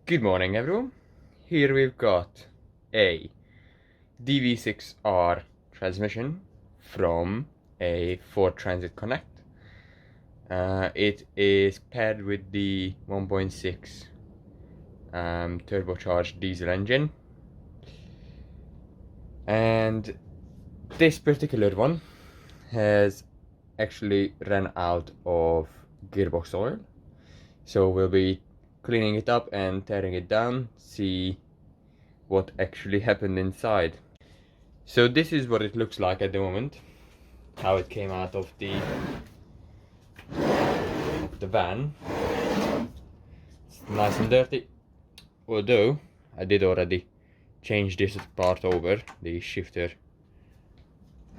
Good morning everyone. Here we've got a DV6R transmission from a Ford Transit Connect. It is paired with the 1.6 turbocharged diesel engine, and this particular one has actually run out of gearbox oil, so we'll be cleaning it up and tearing it down, see what actually happened inside. So this is what it looks like at the moment, how it came out of the van. It's nice and dirty, although I did already change this part over, the shifter,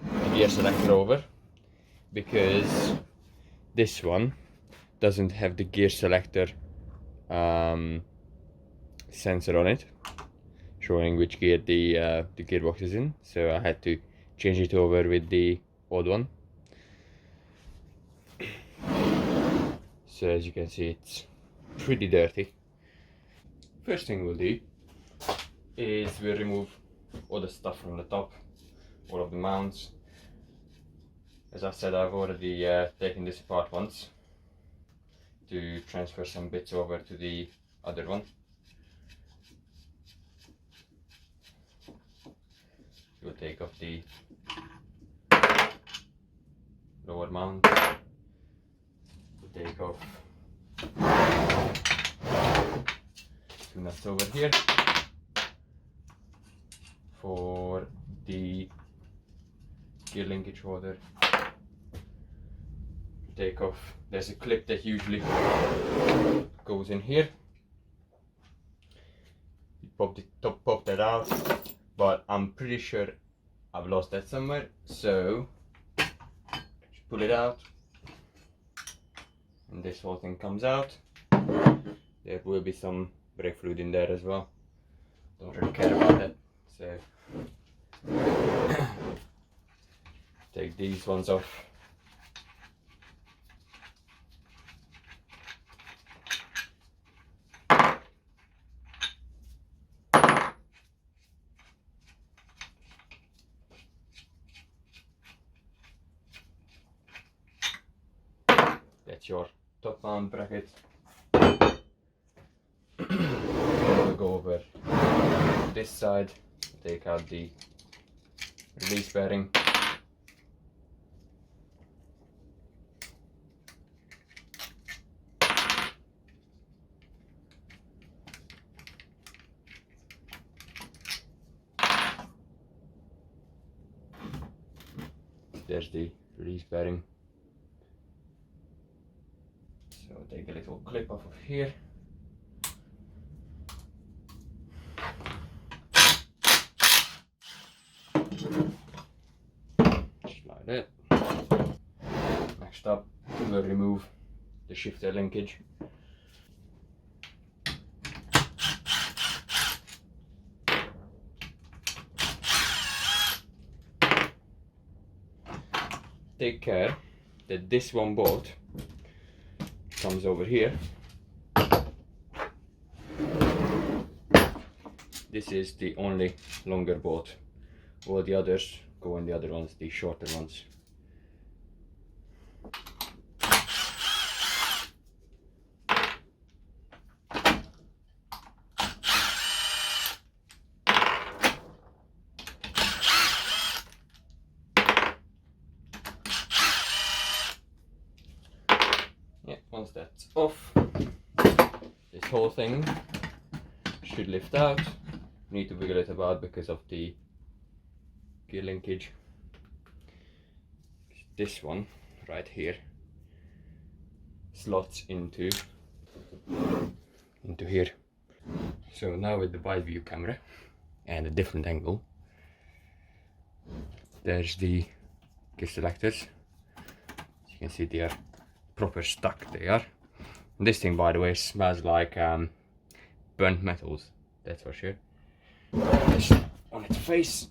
the gear selector over, because this one doesn't have the gear selector sensor on it showing which gear the gearbox is in, so I had to change it over with the old one. So as you can see, it's pretty dirty. First thing we'll do is we'll remove all the stuff from the top, all of the mounts. As I said, I've already taken this apart once to transfer some bits over to the other one. We'll take off the lower mount. We'll take off two nuts over here for the gear linkage holder. Take off, there's a clip that usually goes in here. You pop that out, but I'm pretty sure I've lost that somewhere, so just pull it out and this whole thing comes out. There will be some brake fluid in there as well, don't really care about that, so take these ones off. That's your top mount bracket. We'll go over this side, take out the release bearing. There's the release bearing. So take a little clip off of here. Just like that. Next up, we'll remove the shifter linkage. Take care that this one bolt comes over here. This is the only longer bolt. All the others go in the other ones, the shorter ones. Once that's off, this whole thing should lift out. Need to wiggle it about because of the gear linkage. This one right here slots into here. So now with the wide view camera and a different angle, there's the gear selectors. As you can see, they are proper stuck there. This thing, by the way, smells like burnt metals, that's for sure. This on its face.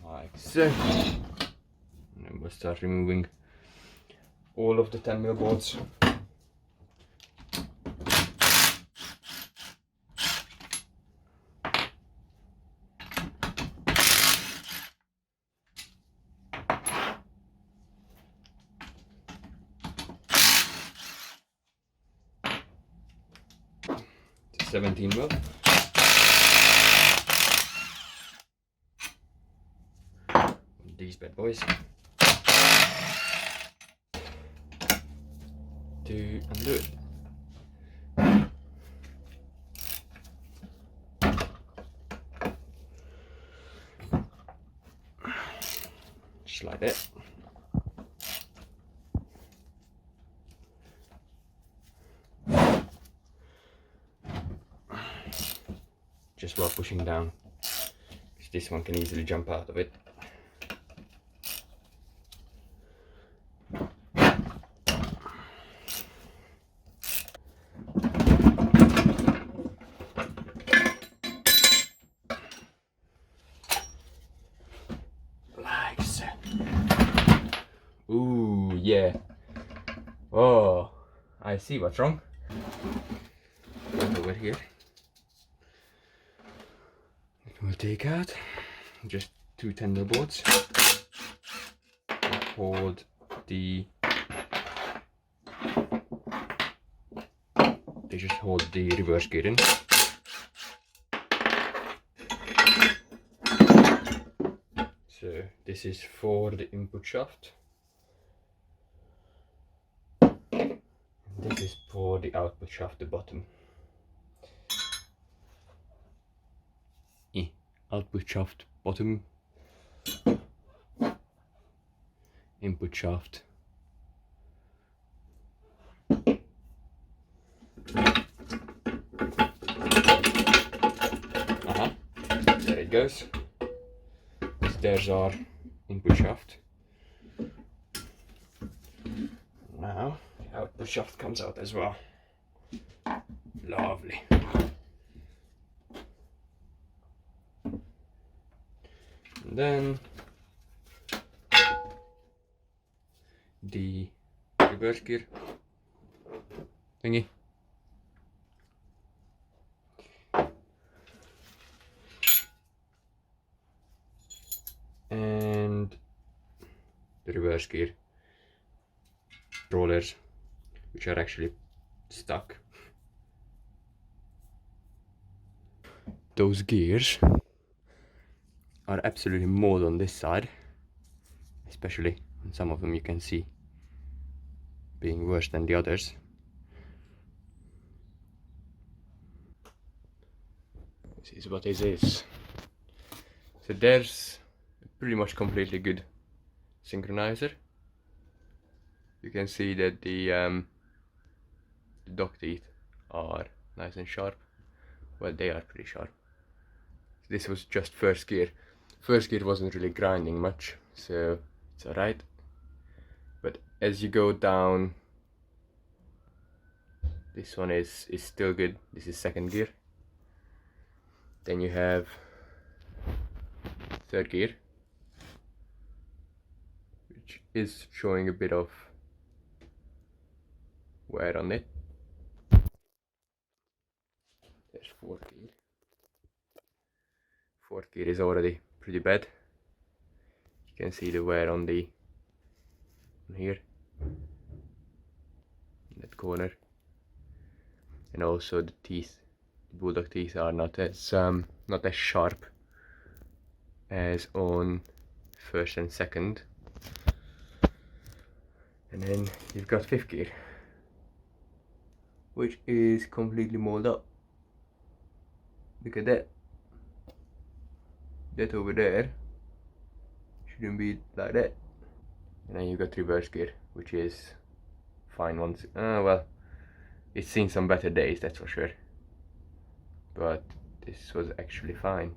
Like so. And then we'll start removing all of the 10mm boards. The 17mm. These bad boys. To undo it. Just like that. Just while pushing down, because this one can easily jump out of it. Like so. Ooh, yeah. Oh, I see what's wrong. Over here. We'll take out just 2 10mm boards. Hold the. They just hold the reverse gear in. So this is for the input shaft. And this is for the output shaft, the bottom. Output shaft bottom, input shaft. There it goes. There's our input shaft. Now the output shaft comes out as well. Lovely. And then the reverse gear thingy. And the reverse gear rollers, which are actually stuck. Those gears are absolutely mauled on this side, especially on some of them you can see being worse than the others. This is what it is. So there's a pretty much completely good synchronizer. You can see that the dog teeth are nice and sharp. Well, they are pretty sharp. This was just first gear. First gear wasn't really grinding much, so it's alright. But as you go down, this one is still good. This is second gear. Then you have third gear, which is showing a bit of wear on it. There's fourth gear. Fourth gear is already pretty bad. You can see the wear on here, in that corner, and also the teeth. The bulldog teeth are not as sharp as on first and second. And then you've got fifth gear, which is completely mauled up. Look at that. That over there shouldn't be like that. And then you've got reverse gear, which is fine once. Well, it's seen some better days, that's for sure. But this was actually fine.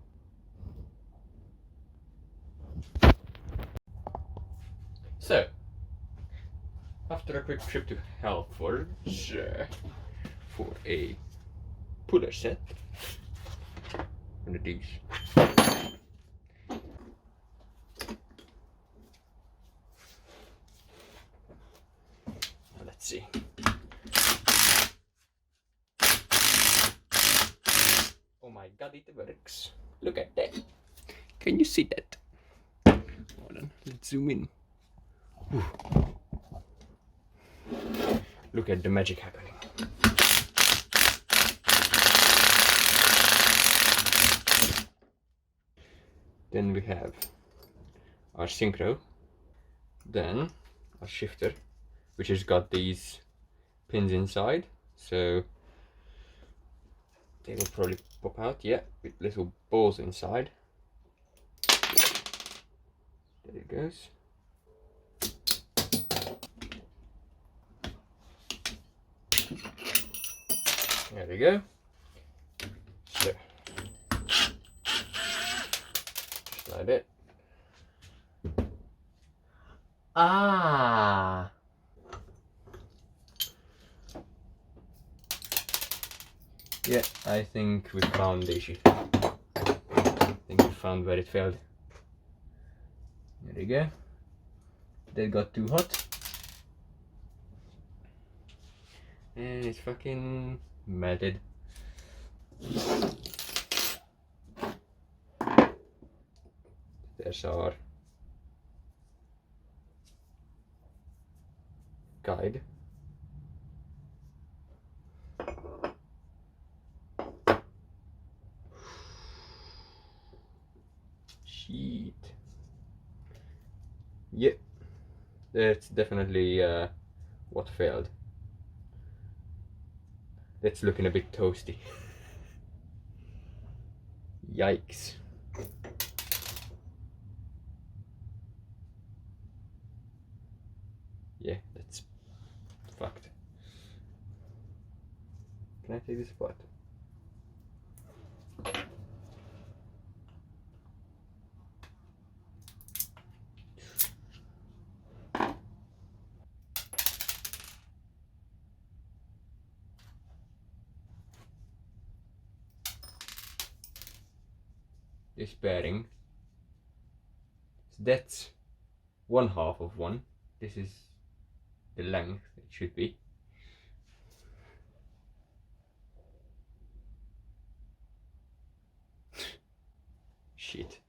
So, after a quick trip to Halfords for a puller set, one of these. Let's see. Oh my god, it works. Look at that. Can you see that? Hold on, let's zoom in. Whew. Look at the magic happening. Then we have our synchro, then our shifter, which has got these pins inside, so they will probably pop out, yeah, with little balls inside. There it goes. There we go. So, just like that. Ah! Yeah, I think we found the issue. I think we found where it failed. There we go. That got too hot. And it's fucking melted. There's our guide. Shit. Yep, that's definitely what failed. That's looking a bit toasty. Yikes. Yeah, that's fucked. Can I take this apart? This bearing, so that's 1/2 of one. This is the length it should be. Shit.